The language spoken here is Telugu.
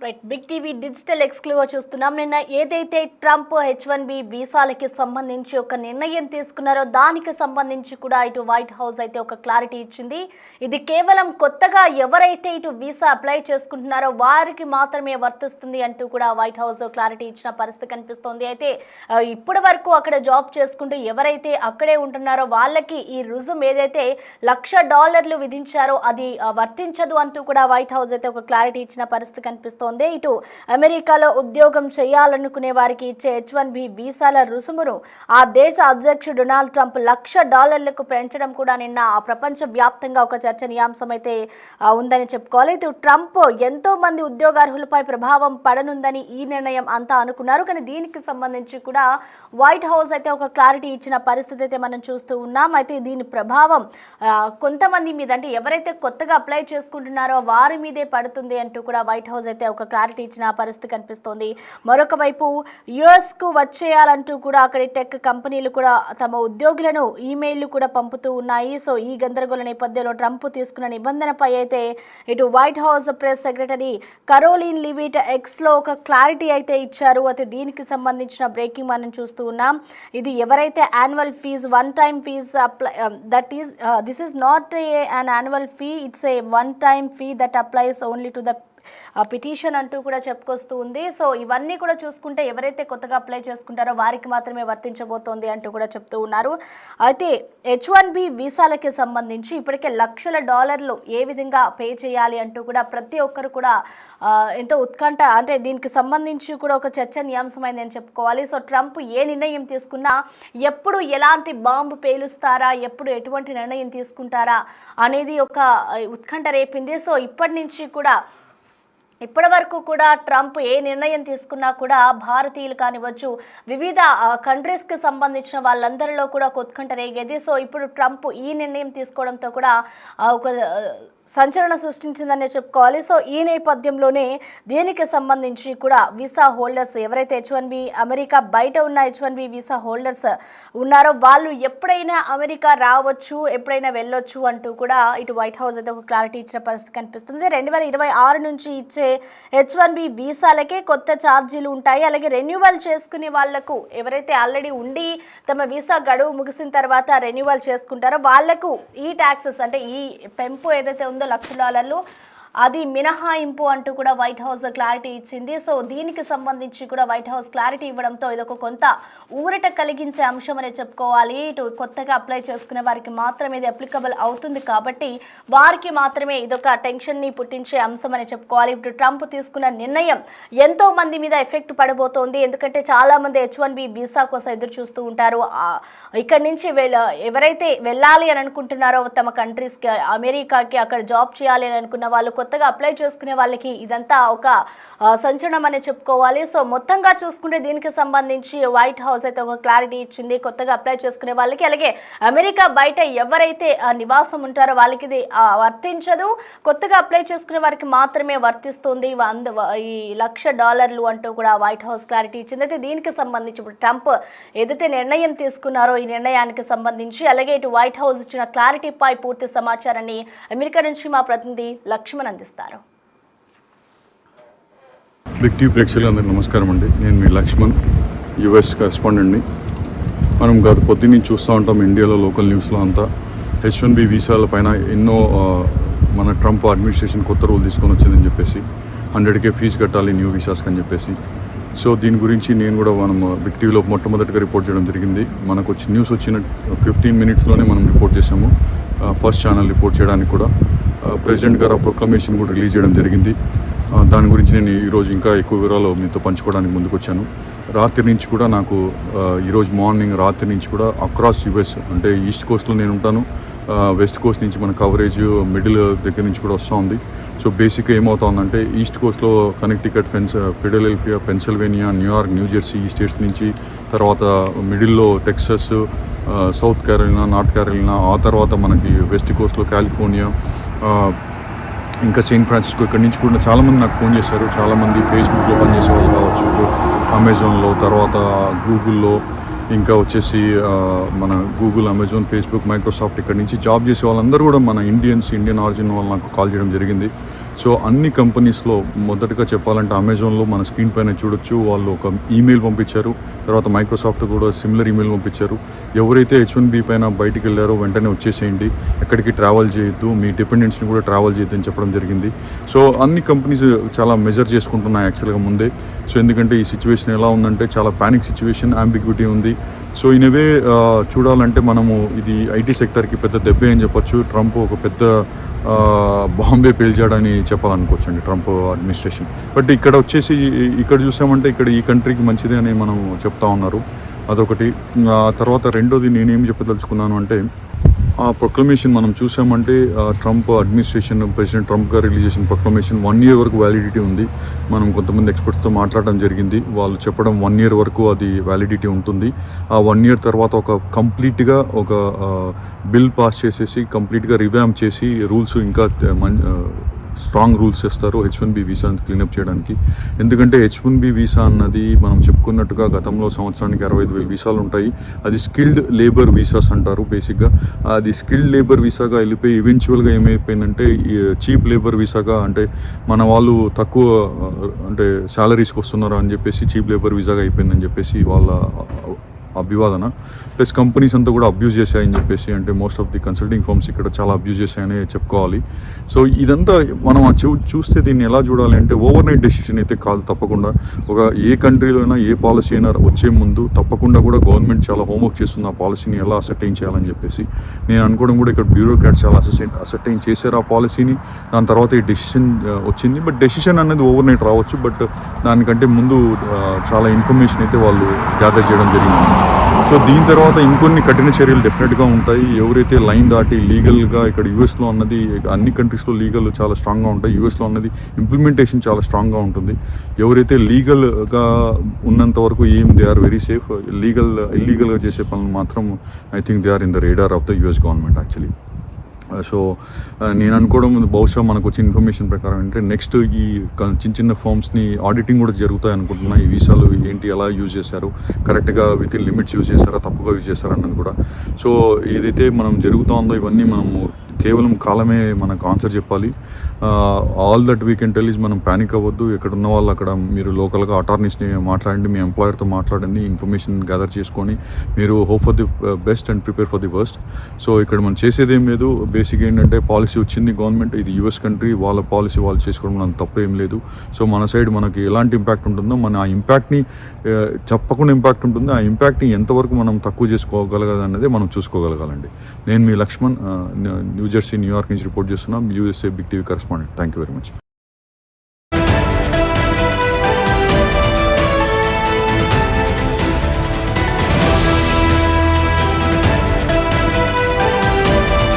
Right big TV digital exclusive చూస్తున్నాం. నిన్న ఏదైతే ట్రంప్ H1B వీసాలకి సంబంధించి ఒక నిర్ణయం తీసుకున్నారో దానికి సంబంధించి కూడా ఇటు వైట్ హౌస్ అయితే ఒక క్లారిటీ ఇచ్చింది. ఇది కేవలం కొత్తగా ఎవరైతే ఇటు వీసా అప్లై చేసుకుంటున్నారో వారికి మాత్రమే వర్తిస్తుంది అంటూ కూడా వైట్ హౌస్ క్లారిటీ ఇచ్చిన పరిస్థితి కనిపిస్తోంది. అయితే ఇప్పటి వరకు అక్కడ జాబ్ చేసుకుంటూ ఎవరైతే అక్కడే ఉంటున్నారో వాళ్ళకి ఈ రుజుం ఏదైతే $1,00,000 విధించారో అది వర్తించదు అంటూ కూడా వైట్ హౌస్ అయితే ఒక క్లారిటీ ఇచ్చిన పరిస్థితి కనిపిస్తోంది. ఇటు అమెరికాలో ఉద్యోగం చేయాలనుకునే వారికి ఇచ్చే H1B వీసాల రుసుమును ఆ దేశ అధ్యక్షుడు డొనాల్డ్ ట్రంప్ $1,00,000 పెంచడం కూడా నిన్న ప్రపంచ వ్యాప్తంగా ఒక చర్చనీయాంశం అయితే ఉందని చెప్పుకోవాలి. ఇటు ట్రంప్ ఎంతో మంది ఉద్యోగార్హులపై ప్రభావం పడనుందని ఈ నిర్ణయం అంతా అనుకున్నారు. కానీ దీనికి సంబంధించి కూడా వైట్ హౌస్ అయితే ఒక క్లారిటీ ఇచ్చిన పరిస్థితి అయితే మనం చూస్తూ ఉన్నాం. అయితే దీని ప్రభావం కొంతమంది మీద, అంటే ఎవరైతే కొత్తగా అప్లై చేసుకుంటున్నారో వారి మీదే పడుతుంది అంటూ కూడా వైట్ హౌస్ అయితే ఒక క్లారిటీ ఇచ్చిన పరిస్థితి కనిపిస్తోంది. మరొక వైపు యుఎస్కు వచ్చేయాలంటూ కూడా అక్కడి టెక్ కంపెనీలు కూడా తమ ఉద్యోగులను ఈమెయిల్లు కూడా పంపుతూ ఉన్నాయి. సో ఈ గందరగోళ నేపథ్యంలో ట్రంప్ తీసుకున్న నిబంధనపై అయితే ఇటు White House press secretary Karoline Leavitt ఎక్స్లో ఒక క్లారిటీ అయితే ఇచ్చారు. అయితే దీనికి సంబంధించిన బ్రేకింగ్ మనం చూస్తూ ఉన్నాం. ఇది ఎవరైతే annual fee one time fee apply this is not an annual fee, it's a one time fee that applies only to the petition అంటూ కూడా చెప్పుకొస్తూ ఉంది. సో ఇవన్నీ కూడా చూసుకుంటే ఎవరైతే కొత్తగా అప్లై చేసుకుంటారో వారికి మాత్రమే వర్తించబోతోంది అంటూ కూడా చెప్తూ ఉన్నారు. అయితే H1B వీసాలకి సంబంధించి ఇప్పటికే $1,00,000 ఏ విధంగా పే చేయాలి అంటూ కూడా ప్రతి ఒక్కరు కూడా ఎంతో ఉత్కంఠ, అంటే దీనికి సంబంధించి కూడా ఒక చర్చనీయాంశమైంది అని చెప్పుకోవాలి. సో ట్రంప్ ఏ నిర్ణయం తీసుకున్నా ఎప్పుడు ఎలాంటి బాంబు పేలుస్తారా, ఎప్పుడు ఎటువంటి నిర్ణయం తీసుకుంటారా అనేది ఒక ఉత్కంఠ రేపింది. సో ఇప్పటి వరకు కూడా ట్రంప్ ఏ నిర్ణయం తీసుకున్నా కూడా భారతీయులు కానివచ్చు, వివిధ కంట్రీస్కి సంబంధించిన వాళ్ళందరిలో కూడా ఉత్కంఠ రేగేది. సో ఇప్పుడు ట్రంప్ ఈ నిర్ణయం తీసుకోవడంతో కూడా ఒక సంచలనం సృష్టించిందనే చెప్పుకోవాలి. సో ఈ నేపథ్యంలోనే దీనికి సంబంధించి కూడా వీసా హోల్డర్స్ ఎవరైతే H1B అమెరికా బయట ఉన్న H1B వీసా హోల్డర్స్ ఉన్నారో వాళ్ళు ఎప్పుడైనా అమెరికా రావచ్చు, ఎప్పుడైనా వెళ్ళొచ్చు అంటూ కూడా ఇటు వైట్ హౌస్ అయితే ఒక క్లారిటీ ఇచ్చిన పరిస్థితి కనిపిస్తుంది. 2026 నుంచి ఇచ్చే H1B వీసాలకే కొత్త ఛార్జీలు ఉంటాయి. అలాగే రెన్యువల్ చేసుకునే వాళ్లకు, ఎవరైతే ఆల్రెడీ ఉండి తమ వీసా గడువు ముగిసిన తర్వాత రెన్యువల్ చేసుకుంటారో వాళ్లకు ఈ ట్యాక్సెస్, అంటే ఈ పెంపు ఏదైతే ఉందో $1,00,000 అది మినహాయింపు అంటూ కూడా వైట్ హౌస్ క్లారిటీ ఇచ్చింది. సో దీనికి సంబంధించి కూడా వైట్ హౌస్ క్లారిటీ ఇవ్వడంతో ఇదొక కొంత ఊరట కలిగించే అంశం అనే చెప్పుకోవాలి. ఇటు కొత్తగా అప్లై చేసుకునే వారికి మాత్రమే ఇది అప్లికబుల్ అవుతుంది కాబట్టి వారికి మాత్రమే ఇదొక టెన్షన్ని పుట్టించే అంశం అని చెప్పుకోవాలి. ఇప్పుడు ట్రంప్ తీసుకున్న నిర్ణయం ఎంతో మంది మీద ఎఫెక్ట్ పడబోతోంది. ఎందుకంటే చాలామంది H1B వీసా కోసం ఎదురు చూస్తూ ఉంటారు. ఇక్కడి నుంచి ఎవరైతే వెళ్ళాలి అని అనుకుంటున్నారో తమ కంట్రీస్కి, అమెరికాకి, అక్కడ జాబ్ చేయాలి అని అనుకున్న వాళ్ళు, కొత్తగా అప్లై చేసుకునే వాళ్ళకి ఇదంతా ఒక సంచలనం అని చెప్పుకోవాలి. సో మొత్తంగా చూసుకుంటే దీనికి సంబంధించి వైట్ హౌస్ అయితే ఒక క్లారిటీ ఇచ్చింది. కొత్తగా అప్లై చేసుకునే వాళ్ళకి, అలాగే అమెరికా బయట ఎవరైతే నివాసం ఉంటారో వాళ్ళకి ఇది వర్తించదు, కొత్తగా అప్లై చేసుకునే వారికి మాత్రమే వర్తిస్తుంది ఈ $1,00,000 అంటూ కూడా వైట్ హౌస్ క్లారిటీ ఇచ్చింది. అయితే దీనికి సంబంధించి ఇప్పుడు ట్రంప్ ఏదైతే నిర్ణయం తీసుకున్నారో ఈ నిర్ణయానికి సంబంధించి, అలాగే ఇటు వైట్ హౌస్ ఇచ్చిన క్లారిటీపై పూర్తి సమాచారాన్ని అమెరికా నుంచి మా ప్రతినిధి లక్ష్మణ్ అందిస్తారు. బిగ్ టీవీ ప్రేక్షకులందరికీ నమస్కారం అండి. నేను మీ లక్ష్మణ్, యుఎస్ కరెస్పాండెంట్ని. మనం గత పొద్దున్నీ చూస్తూ ఉంటాం ఇండియాలో లోకల్ న్యూస్లో అంతా H1B వీసాల పైన ఎన్నో మన ట్రంప్ అడ్మినిస్ట్రేషన్ కొత్త రూల్ తీసుకొని వచ్చిందని చెప్పేసి 100K ఫీజు కట్టాలి న్యూ వీసాస్కి అని చెప్పేసి. సో దీని గురించి నేను కూడా మనం బిగ్ టీవీలో మొట్టమొదటిగా రిపోర్ట్ చేయడం జరిగింది. మనకు న్యూస్ వచ్చిన 15 మినిట్స్లోనే మనం రిపోర్ట్ చేసాము. ఫస్ట్ ఛానల్ రిపోర్ట్ చేయడానికి కూడా ప్రెసిడెంట్ గారు ప్రొక్లమేషన్ కూడా రిలీజ్ చేయడం జరిగింది. దాని గురించి నేను ఈరోజు ఇంకా ఎక్కువ వివరాలు మీతో పంచుకోవడానికి ముందుకు వచ్చాను. రాత్రి నుంచి కూడా నాకు ఈరోజు మార్నింగ్ రాత్రి నుంచి కూడా అక్రాస్ యుఎస్, అంటే ఈస్ట్ కోస్ట్లో నేను ఉంటాను, వెస్ట్ కోస్ట్ నుంచి మన కవరేజ్ మిడిల్ దగ్గర నుంచి కూడా వస్తూ ఉంది. సో బేసిక్గా ఏమవుతుందంటే ఈస్ట్ కోస్ట్లో Connecticut, Philadelphia, Pennsylvania, New York, New Jersey ఈ స్టేట్స్ నుంచి, తర్వాత మిడిల్లో Texas, South Carolina, North Carolina, ఆ తర్వాత మనకి వెస్ట్ కోస్ట్లో కాలిఫోర్నియా, ఇంకా సెయింట్ ఫ్రాన్సిస్కో, ఇక్కడి నుంచి కూడా చాలామంది నాకు ఫోన్ చేశారు. చాలామంది ఫేస్బుక్లో పనిచేసే వాళ్ళు కావచ్చు, అమెజాన్లో, తర్వాత గూగుల్లో, ఇంకా వచ్చేసి మన గూగుల్, అమెజాన్, ఫేస్బుక్, మైక్రోసాఫ్ట్, ఇక్కడ నుంచి జాబ్ చేసే వాళ్ళందరూ కూడా మన ఇండియన్ ఆరిజిన్ వాళ్ళు నాకు కాల్ చేయడం జరిగింది. సో అన్ని కంపెనీస్లో మొదటగా చెప్పాలంటే అమెజాన్లో మన స్క్రీన్ పైన చూడొచ్చు, వాళ్ళు ఒక ఈమెయిల్ పంపించారు. తర్వాత మైక్రోసాఫ్ట్ కూడా సిమిలర్ ఈమెయిల్ పంపించారు. ఎవరైతే H1B పైన బయటికి వెళ్ళారో వెంటనే వచ్చేసేయండి, ఎక్కడికి ట్రావెల్ చేయొద్దు, మీ డిపెండెంట్స్ని కూడా ట్రావెల్ చేయొద్దు అని చెప్పడం జరిగింది. సో అన్ని కంపెనీస్ చాలా మెజర్ చేసుకుంటున్నాయి యాక్చువల్గా ముందే. సో ఎందుకంటే ఈ సిచ్యువేషన్ ఎలా ఉందంటే చాలా ప్యానిక్ సిచ్యువేషన్, అంబిగ్విటీ ఉంది. సో ఇన్ వే చూడాలంటే మనము ఇది ఐటీ సెక్టర్కి పెద్ద దెబ్బే అని చెప్పొచ్చు. ట్రంప్ ఒక పెద్ద బాంబే పేల్చాడని చెప్పాలనుకోవచ్చు అండి ట్రంప్ అడ్మినిస్ట్రేషన్. బట్ ఇక్కడ వచ్చేసి ఇక్కడ చూసామంటే ఇక్కడ ఈ కంట్రీకి మంచిదే అని మనం చెప్తా ఉన్నారు, అదొకటి. తర్వాత రెండోది నేనేం చెప్పదలుచుకున్నాను అంటే ఆ ప్రొక్లమేషన్ మనం చూసామంటే ట్రంప్ అడ్మినిస్ట్రేషన్, ప్రెసిడెంట్ ట్రంప్ గారు రిలీజ్ చేసిన ప్రొక్లమేషన్ 1 year వరకు వ్యాలిడిటీ ఉంది. మనం కొంతమంది ఎక్స్పర్ట్స్తో మాట్లాడడం జరిగింది, వాళ్ళు చెప్పడం 1 year వరకు అది వ్యాలిడిటీ ఉంటుంది. ఆ 1 year తర్వాత ఒక కంప్లీట్గా ఒక బిల్ పాస్ చేసేసి కంప్లీట్గా రివ్యామ్ చేసి రూల్స్ ఇంకా స్ట్రాంగ్ రూల్స్ చేస్తారు H1B వీసాని క్లీనప్ చేయడానికి. ఎందుకంటే H1B వీసా అన్నది మనం చెప్పుకున్నట్టుగా గతంలో సంవత్సరానికి 65,000 వీసాలు ఉంటాయి. అది స్కిల్డ్ లేబర్ వీసాస్ అంటారు బేసిక్గా. అది స్కిల్డ్ లేబర్ వీసాగా వెళ్ళిపోయి ఈవెన్చువల్గా ఏమైపోయిందంటే చీప్ లేబర్ వీసాగా, అంటే మన వాళ్ళు తక్కువ అంటే శాలరీస్కి వస్తున్నారు అని చెప్పేసి చీప్ లేబర్ వీసాగా అయిపోయిందని చెప్పేసి వాళ్ళ అభివాదన. ప్లస్ కంపెనీస్ అంతా కూడా అబ్యూజ్ చేశాయని చెప్పేసి, అంటే most of the consulting firms ఇక్కడ చాలా అబ్యూజ్ చేశాయని చెప్పుకోవాలి. సో ఇదంతా మనం చూస్తే దీన్ని ఎలా చూడాలి అంటే ఓవర్ నైట్ డెసిషన్ అయితే కాదు. తప్పకుండా ఒక ఏ కంట్రీలో అయినా ఏ పాలసీ అయినా వచ్చే ముందు తప్పకుండా కూడా గవర్నమెంట్ చాలా హోంవర్క్ చేస్తుంది ఆ పాలసీని ఎలా అసర్టైన్ చేయాలని చెప్పేసి. నేను అనుకోవడం కూడా ఇక్కడ బ్యూరోక్రాట్స్ చాలా అసర్టైన్ చేశారు ఆ పాలసీని. దాని తర్వాత ఈ డెసిషన్ వచ్చింది. బట్ డెసిషన్ అనేది ఓవర్ నైట్ రావచ్చు, బట్ దానికంటే ముందు చాలా ఇన్ఫర్మేషన్ అయితే వాళ్ళు గ్యాదర్ చేయడం జరిగింది. సో దీని తర్వాత ఇంకొన్ని కఠిన చర్యలు డెఫినెట్గా ఉంటాయి. ఎవరైతే లైన్ దాటి లీగల్గా, ఇక్కడ యూఎస్లో అన్నది అన్ని కంట్రీస్లో లీగల్ చాలా స్ట్రాంగ్గా ఉంటాయి, యూఎస్లో అన్నది ఇంప్లిమెంటేషన్ చాలా స్ట్రాంగ్గా ఉంటుంది. ఎవరైతే లీగల్గా ఉన్నంత వరకు దే ఆర్ వెరీ సేఫ్. ఇల్లీగల్గా చేసే పనులు మాత్రం I think they are in the radar of the US government actually. So నేను అనుకోవడం బహుశా మనకు వచ్చిన ఇన్ఫర్మేషన్ ప్రకారం అంటే నెక్స్ట్ ఈ చిన్న ఫార్మ్స్ని ఆడిటింగ్ కూడా జరుగుతాయి అనుకుంటున్నా. ఈ వీసాలు ఏంటి, ఎలా యూజ్ చేశారు, కరెక్ట్గా విత్ ఇన్ లిమిట్స్ యూజ్ చేశారా, తప్పుగా యూజ్ చేశారా అన్నది కూడా. సో ఏదైతే మనం జరుగుతూ ఉందో ఇవన్నీ మనము కేవలం కాలమే మనకు ఆన్సర్ చెప్పాలి. All that we can tell is మనం ప్యానిక్ అవ్వద్దు. ఎక్కడ ఉన్న వాళ్ళు అక్కడ మీరు లోకల్గా అటార్నీస్ని మాట్లాడండి, మీ ఎంప్లాయర్తో మాట్లాడండి, ఇన్ఫర్మేషన్ గ్యాదర్ చేసుకొని మీరు hope for the best and prepare for the worst. So ఇక్కడ మనం చేసేది ఏం లేదు. బేసిక్ ఏంటంటే పాలసీ వచ్చింది గవర్నమెంట్, ఇది యూఎస్ కంట్రీ, వాళ్ళ పాలసీ వాళ్ళు చేసుకోవడం మనకు తప్పేం లేదు. సో మన సైడ్ మనకి ఎలాంటి ఇంపాక్ట్ ఉంటుందో మన ఆ ఇంపాక్ట్ని చెప్పకుండా ఇంపాక్ట్ ఉంటుంది. ఆ ఇంపాక్ట్ని ఎంతవరకు మనం తక్కువ చేసుకోగలగాలి అనేది మనం చూసుకోగలగాలండి. నేను మీ లక్ష్మణ్, న్యూజెర్సీ, న్యూయార్క్ నుంచి రిపోర్ట్ చేస్తున్నాం, USA big TV correspondent. Thank you very much.